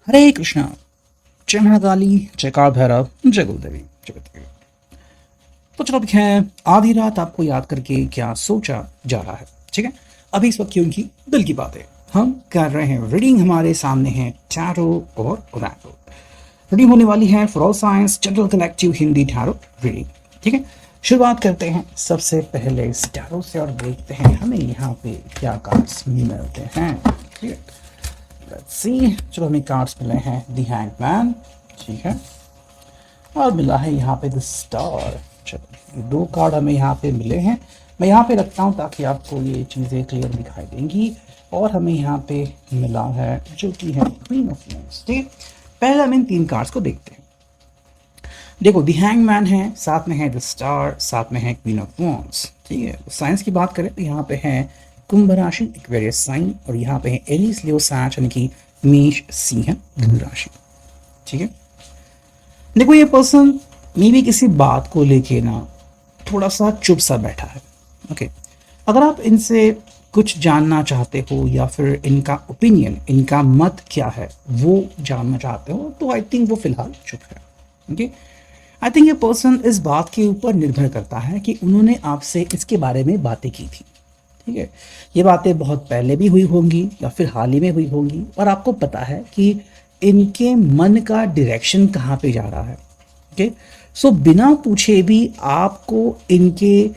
हरे कृष्णा। जय महाकाली, जय काल भैरव, जय गुरुदेवी, जगत देवी। तो चलो, अब है आधी रात आपको याद करके क्या सोचा जा रहा है। ठीक है, अभी इस वक्त क्योंकि दिल की बात है, हम कर रहे हैं रीडिंग। हमारे सामने है टैरो और ओरेकल। रीडिंग होने वाली है for all science general collective Hindi tarot reading. ठीक है, शुरुआत करते हैं सबसे पहले इस टैरो से और देखते हैं हमें यहाँ पे क्या कार्ड्स मिलते हैं। ठीक है, लेट्स सी। चलो, हमें कार्ड्स मिले हैं द हैंगमैन, ठीक है, और मिला है यहाँ पे द स्टार। चलो, ये दो कार्ड हमें यहाँ पे मिले हैं। मैं यहाँ पे रखता हूँ ताकि आपको ये चीज़ें क्लियर दिखाई देंगी। और हमें यहाँ पे मिला है जो कि है क्वीन ऑफ वांड्स। ठीक है, पहले हम इन तीन कार्ड्स को देखते हैं। देखो, द हैंगमैन है, साथ में है द स्टार, साथ में है क्वीन ऑफ वांड्स। ठीक है, साइंस की बात करें तो यहाँ पे है कुंभ राशि एक्वेरियस साइन, और यहाँ पे है एरीज लियो सैच यानी कि मेष सिंह धनु राशि। ठीक है, देखो ये पर्सन मे भी किसी बात को लेके ना थोड़ा सा चुप सा बैठा है। ओके, अगर आप इनसे कुछ जानना चाहते हो या फिर इनका ओपिनियन, इनका मत क्या है वो जानना चाहते हो, तो आई थिंक वो फिलहाल चुप है। ओके, आई थिंक ये पर्सन इस बात के ऊपर निर्भर करता है कि उन्होंने आपसे इसके बारे में बातें की थी। ठीक है, ये बातें बहुत पहले भी हुई होंगी या फिर हाल ही में हुई होंगी, और आपको पता है कि इनके मन का डायरेक्शन कहाँ पे जा रहा है। ओके, सो बिना पूछे भी आपको इनके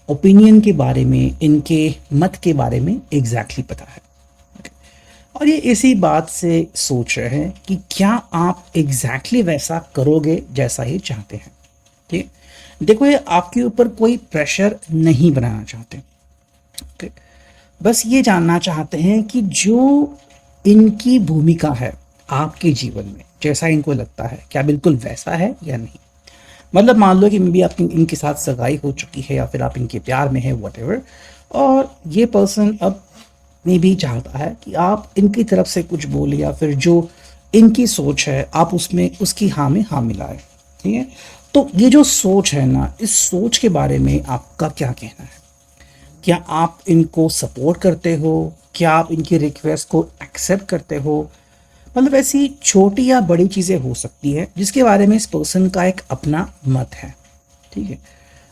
ओपिनियन के बारे में, इनके मत के बारे में एग्जैक्टली पता है। Okay? और ये इसी बात से सोच रहे हैं कि क्या आप एग्जैक्टली वैसा करोगे जैसा ये चाहते हैं। ठीक है, देखो ये आपके ऊपर कोई प्रेशर नहीं बनाना चाहते। Okay? बस ये जानना चाहते हैं कि जो इनकी भूमिका है आपके जीवन में, जैसा इनको लगता है क्या बिल्कुल वैसा है या नहीं। मतलब मान लो कि मे बी आपकी इनके साथ सगाई हो चुकी है या फिर आप इनके प्यार में है, वट, और ये पर्सन अब मे भी चाहता है कि आप इनकी तरफ से कुछ बोले या फिर जो इनकी सोच है आप उसमें उसकी हाँ में हाँ मिलाए। ठीक है, तो ये जो सोच है ना, इस सोच के बारे में आपका क्या कहना है। क्या आप इनको सपोर्ट करते हो, क्या आप इनकी रिक्वेस्ट को एक्सेप्ट करते हो। मतलब ऐसी छोटी या बड़ी चीज़ें हो सकती है जिसके बारे में इस पर्सन का एक अपना मत है। ठीक है,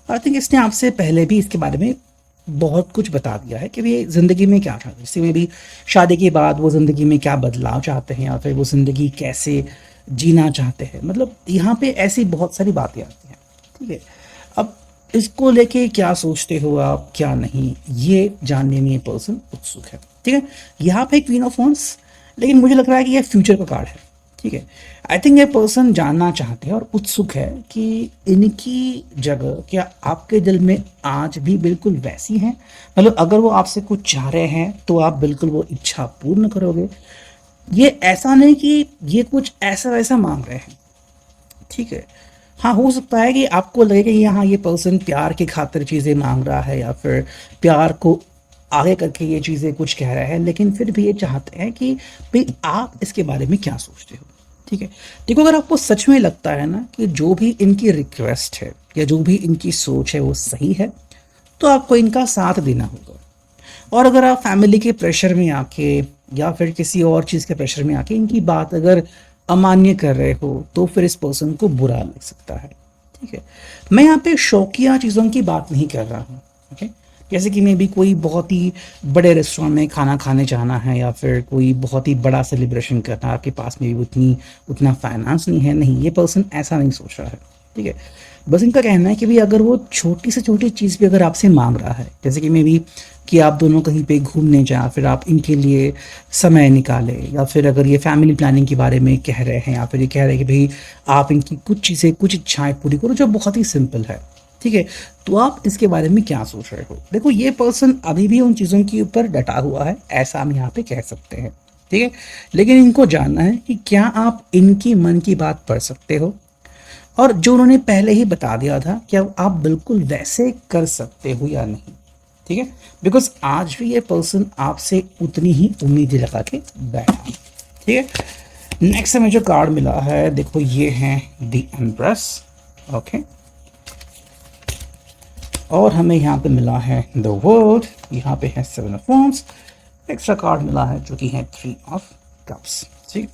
आई थिंक इसने आपसे पहले भी इसके बारे में बहुत कुछ बता दिया है कि वे ज़िंदगी में क्या चाहते हैं। जैसे में भी शादी के बाद वो ज़िंदगी में क्या बदलाव चाहते हैं या फिर वो ज़िंदगी कैसे जीना चाहते हैं। मतलब यहाँ पे ऐसी बहुत सारी बातें आती हैं। ठीक है, अब इसको लेके क्या सोचते हो आप, क्या नहीं, ये जानने में ये पर्सन उत्सुक है। ठीक है, यहाँ पे क्वीन ऑफ वांड्स, लेकिन मुझे लग रहा है कि ये फ्यूचर का कार्ड है। ठीक है, आई थिंक ये पर्सन जानना चाहते हैं और उत्सुक है कि इनकी जगह क्या आपके दिल में आज भी बिल्कुल वैसी है। मतलब अगर वो आपसे कुछ चाह रहे हैं तो आप बिल्कुल वो इच्छा पूर्ण करोगे। ये ऐसा नहीं कि ये कुछ ऐसा वैसा मांग रहे हैं। ठीक है, हाँ, हो सकता है कि आपको लगे कि यहाँ ये पर्सन प्यार की खातिर चीज़ें मांग रहा है या फिर प्यार को आगे करके ये चीज़ें कुछ कह रहा है, लेकिन फिर भी ये चाहते हैं कि भाई आप इसके बारे में क्या सोचते हो। ठीक है, देखो अगर आपको सच में लगता है ना कि जो भी इनकी रिक्वेस्ट है या जो भी इनकी सोच है वो सही है, तो आपको इनका साथ देना होगा। और अगर आप फैमिली के प्रेशर में आके या फिर किसी और चीज़ के प्रेशर में आके इनकी बात अगर अमान्य कर रहे हो तो फिर इस पर्सन को बुरा लग सकता है। ठीक है, मैं यहाँ पे शौकिया चीज़ों की बात नहीं कर रहा हूँ। ओके, जैसे कि मैं भी कोई बहुत ही बड़े रेस्टोरेंट में खाना खाने जाना है या फिर कोई बहुत ही बड़ा सेलिब्रेशन करना है, आपके पास में भी उतना फाइनेंस नहीं है। नहीं, ये पर्सन ऐसा नहीं सोच रहा है। ठीक है, बस इनका कहना है कि भाई अगर वो छोटी से छोटी चीज़ भी अगर आपसे मांग रहा है, जैसे कि मैं भी कि आप दोनों कहीं पे घूमने जाएं, फिर आप इनके लिए समय निकालें, या फिर अगर ये फैमिली प्लानिंग के बारे में कह रहे हैं या फिर ये कह रहे हैं कि भाई आप इनकी कुछ चीज़ें, कुछ इच्छाएं पूरी करो जो बहुत ही सिंपल है। ठीक है, तो आप इसके बारे में क्या सोच रहे हो। देखो ये पर्सन अभी भी उन चीज़ों के ऊपर डटा हुआ है, ऐसा हम यहाँ पे कह सकते हैं। ठीक है, लेकिन इनको जानना है कि क्या आप इनकी मन की बात पढ़ सकते हो, और जो उन्होंने पहले ही बता दिया था क्या आप बिल्कुल वैसे कर सकते हो या नहीं। ठीक है, बिकॉज आज भी ये पर्सन आपसे उतनी ही उम्मीदें लगा के बैठा। ठीक है, नेक्स्ट हमें जो कार्ड मिला है, देखो ये है द एम्प्रेस। ओके, और हमें यहाँ पे मिला है द वर्ल्ड, यहाँ पे है 7 ऑफ वांड्स, एक्स्ट्रा कार्ड मिला है जो कि है 3 ऑफ कप्स। ठीक,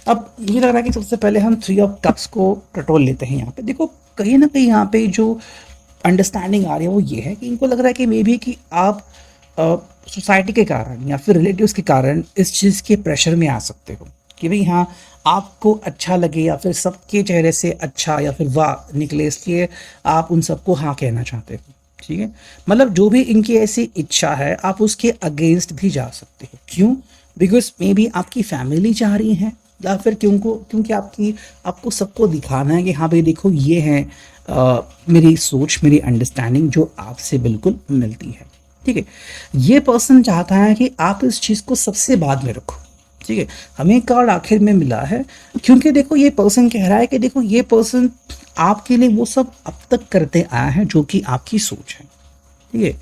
अब मुझे लग रहा है कि सबसे पहले हम थ्री ऑफ कप्स को टटोल लेते हैं यहाँ पे। देखो कहीं ना कहीं यहाँ पे जो अंडरस्टैंडिंग आ रही है वो ये है कि इनको लग रहा है कि मे बी कि आप सोसाइटी के कारण या फिर रिलेटिव्स के कारण इस चीज़ के प्रेशर में आ सकते हो कि भाई हाँ आपको अच्छा लगे या फिर सबके चेहरे से अच्छा या फिर वाह निकले, इसलिए आप उन सबको हाँ कहना चाहते हो। ठीक है, मतलब जो भी इनकी ऐसी इच्छा है आप उसके अगेंस्ट भी जा सकते हो। क्यों? बिकॉज मे बी आपकी फैमिली चाह रही है या फिर क्योंकि आपको सबको दिखाना है कि हाँ भाई देखो ये है मेरी सोच, मेरी अंडरस्टैंडिंग जो आपसे बिल्कुल मिलती है। ठीक है, ये पर्सन चाहता है कि आप इस चीज़ को सबसे बाद में रखो। ठीक है, हमें कार्ड आखिर में मिला है क्योंकि देखो ये पर्सन कह रहा है कि देखो ये पर्सन आपके लिए वो सब अब तक करते आया है जो कि आपकी सोच है। ठीक है,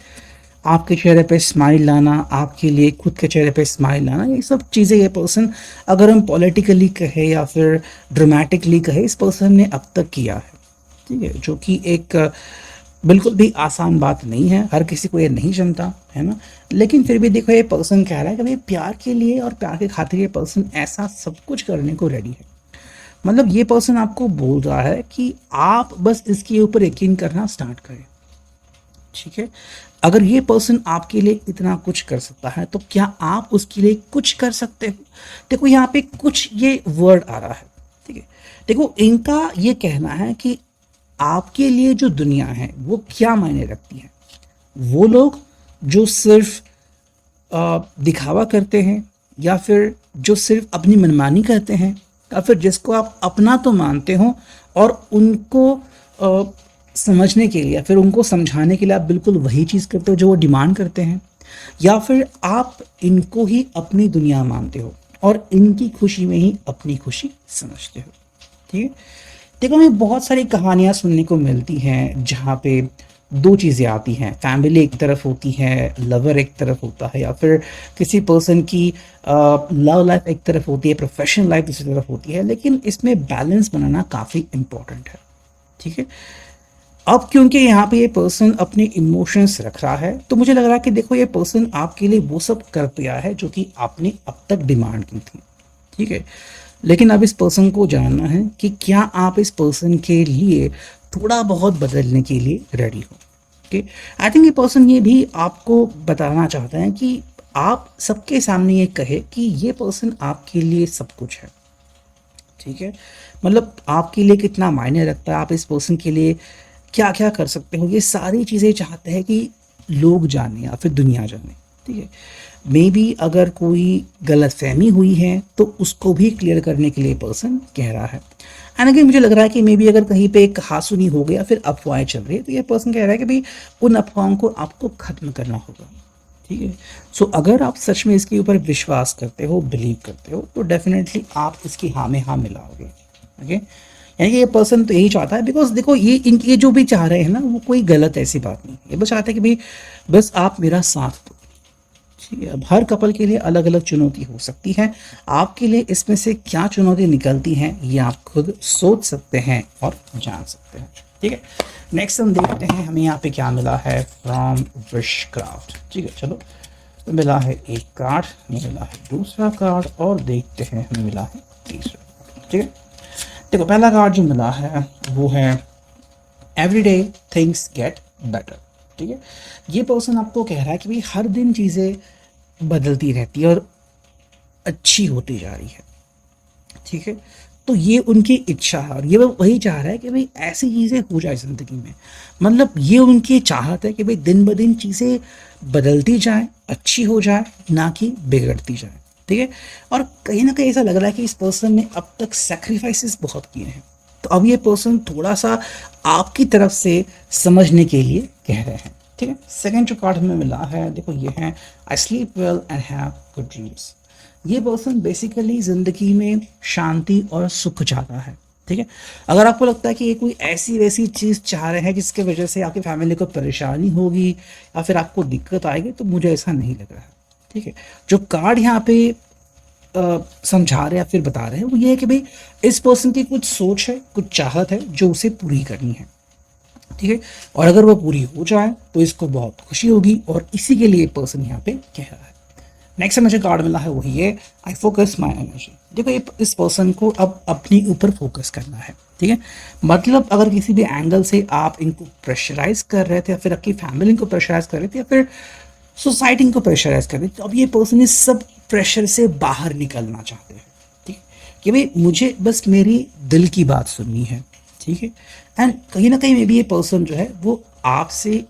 आपके चेहरे पे स्माइल लाना, आपके लिए खुद के चेहरे पे स्माइल लाना, ये सब चीज़ें ये पर्सन, अगर हम पॉलिटिकली कहे या फिर ड्रामेटिकली कहे, इस पर्सन ने अब तक किया है। ठीक है, जो कि एक बिल्कुल भी आसान बात नहीं है, हर किसी को ये नहीं जमता है ना। लेकिन फिर भी देखो ये पर्सन कह रहा है कि भाई प्यार के लिए और प्यार के खातिर ये पर्सन ऐसा सब कुछ करने को रेडी है। मतलब ये पर्सन आपको बोल रहा है कि आप बस इसके ऊपर यकीन करना स्टार्ट करें। ठीक है, अगर ये पर्सन आपके लिए इतना कुछ कर सकता है तो क्या आप उसके लिए कुछ कर सकते हो? देखो यहाँ पे कुछ ये वर्ड आ रहा है। ठीक है, देखो इनका ये कहना है कि आपके लिए जो दुनिया है वो क्या मायने रखती है। वो लोग जो सिर्फ दिखावा करते हैं या फिर जो सिर्फ अपनी मनमानी करते हैं या फिर जिसको आप अपना तो मानते हो और उनको समझने के लिए या फिर उनको समझाने के लिए आप बिल्कुल वही चीज़ करते हो जो वो डिमांड करते हैं, या फिर आप इनको ही अपनी दुनिया मानते हो और इनकी खुशी में ही अपनी खुशी समझते हो। ठीक है, देखो हमें बहुत सारी कहानियाँ सुनने को मिलती हैं जहाँ पे दो चीज़ें आती हैं, फैमिली एक तरफ होती है, लवर एक तरफ होता है, या फिर किसी पर्सन की लव लाइफ एक तरफ होती है, प्रोफेशनल लाइफ दूसरी तरफ होती है, लेकिन इसमें बैलेंस बनाना काफ़ी इम्पोर्टेंट है। ठीक है, अब क्योंकि यहाँ पे ये पर्सन अपने इमोशंस रख रहा है तो मुझे लग रहा है कि देखो ये पर्सन आपके लिए वो सब कर पाया है जो कि आपने अब तक डिमांड की थी। ठीक है, लेकिन अब इस पर्सन को जानना है कि क्या आप इस पर्सन के लिए थोड़ा बहुत बदलने के लिए रेडी हो। ओके, आई थिंक ये पर्सन ये भी आपको बताना चाहता है कि आप सबके सामने ये कहे कि ये पर्सन आपके लिए सब कुछ है। ठीक है, मतलब आपके लिए कितना मायने रखता है, आप इस पर्सन के लिए क्या क्या कर सकते हो, ये सारी चीज़ें चाहते हैं कि लोग जाने या फिर दुनिया जाने। ठीक है, मे बी अगर कोई गलतफहमी हुई है तो उसको भी क्लियर करने के लिए पर्सन कह रहा है। एंड अगेन मुझे लग रहा है कि मे बी अगर कहीं पे एक हासुनी हो गया फिर अफवाहें चल रही है तो ये पर्सन कह रहा है कि भाई उन अफवाहों को आपको ख़त्म करना होगा। ठीक है, सो अगर आप सच में इसके ऊपर विश्वास करते हो, बिलीव करते हो, तो डेफिनेटली आप इसकी हाँ में हाँ मिलाओगे। ओके, यानी कि ये पर्सन तो यही चाहता है, बिकॉज देखो ये जो भी चाह रहे हैं ना वो कोई गलत ऐसी बात नहीं, ये बस चाहते हैं कि भाई बस आप मेरा साथ दो। ठीक है, अब हर कपल के लिए अलग अलग चुनौती हो सकती है, आपके लिए इसमें से क्या चुनौती निकलती हैं ये आप खुद सोच सकते हैं और जान सकते हैं। ठीक है, नेक्स्ट हम देखते हैं हमें यहाँ पे क्या मिला है फ्रॉम विशक्राफ्ट। ठीक है, चलो तो मिला है एक कार्ड, मिला है दूसरा कार्ड और देखते हैं हमें मिला है तीसरा कार्ड। ठीक है, देखो पहला कार्ड जो मिला है वो है एवरीडे थिंग्स गेट बेटर। ठीक है, ये पर्सन आपको कह रहा है कि भाई हर दिन चीज़ें बदलती रहती है और अच्छी होती जा रही है। ठीक है, तो ये उनकी इच्छा है और ये वो वही चाह रहा है कि भाई ऐसी चीज़ें हो जाए ज़िंदगी में। मतलब ये उनकी चाहत है कि भाई दिन ब दिन चीज़ें बदलती जाए, अच्छी हो जाए, ना कि बिगड़ती जाए। ठीक है, और कहीं ना कहीं ऐसा लग रहा है कि इस पर्सन ने अब तक सेक्रीफाइसेस बहुत किए हैं, तो अब ये पर्सन थोड़ा सा आपकी तरफ से समझने के लिए कह रहे हैं। ठीक है, सेकंड जो कार्ड हमें मिला है देखो ये है I sleep well and have good dreams. ये पर्सन बेसिकली ज़िंदगी में शांति और सुख चाहता है। ठीक है, अगर आपको लगता है कि ये कोई ऐसी वैसी चीज़ चाह रहे हैं जिसके वजह से आपकी फैमिली को परेशानी होगी या फिर आपको दिक्कत आएगी, तो मुझे ऐसा नहीं लग रहा है। ठीक है, जो कार्ड यहाँ पे समझा रहे हैं या फिर बता रहे हैं वो ये है कि भाई इस पर्सन की कुछ सोच है, कुछ चाहत है जो उसे पूरी करनी है। ठीक है, और अगर वो पूरी हो जाए तो इसको बहुत खुशी होगी और इसी के लिए पर्सन यहाँ पे कह रहा है। नेक्स्ट मुझे कार्ड मिला है वही है आई फोकस माई एनर्जी। देखो ये इस पर्सन को अब अपने ऊपर फोकस करना है, ठीक है। मतलब अगर किसी भी एंगल से आप इनको प्रेशराइज कर रहे थे या फिर आपकी फैमिली को प्रेशराइज कर रहे थे या फिर सोसाइटी को प्रेशराइज कर रहे थे, तो अब ये पर्सन इस सब प्रेशर से बाहर निकलना चाहते हैं, ठीक है, कि भाई मुझे बस मेरी दिल की बात सुननी है, ठीक है। एंड कहीं ना कहीं मे भी ये पर्सन जो है वो आपसे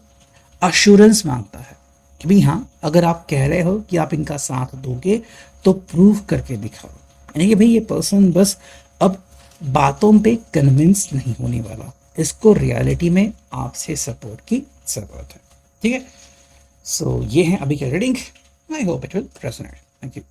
अश्योरेंस मांगता है कि भाई हाँ, अगर आप कह रहे हो कि आप इनका साथ दोगे तो प्रूव करके दिखाओ। यानी कि भाई ये पर्सन बस अब बातों पे कन्विंस नहीं होने वाला, इसको रियलिटी में आपसे सपोर्ट की ज़रूरत है, ठीक है। सो ये है अभी की reading. I hope it will resonate. Thank you.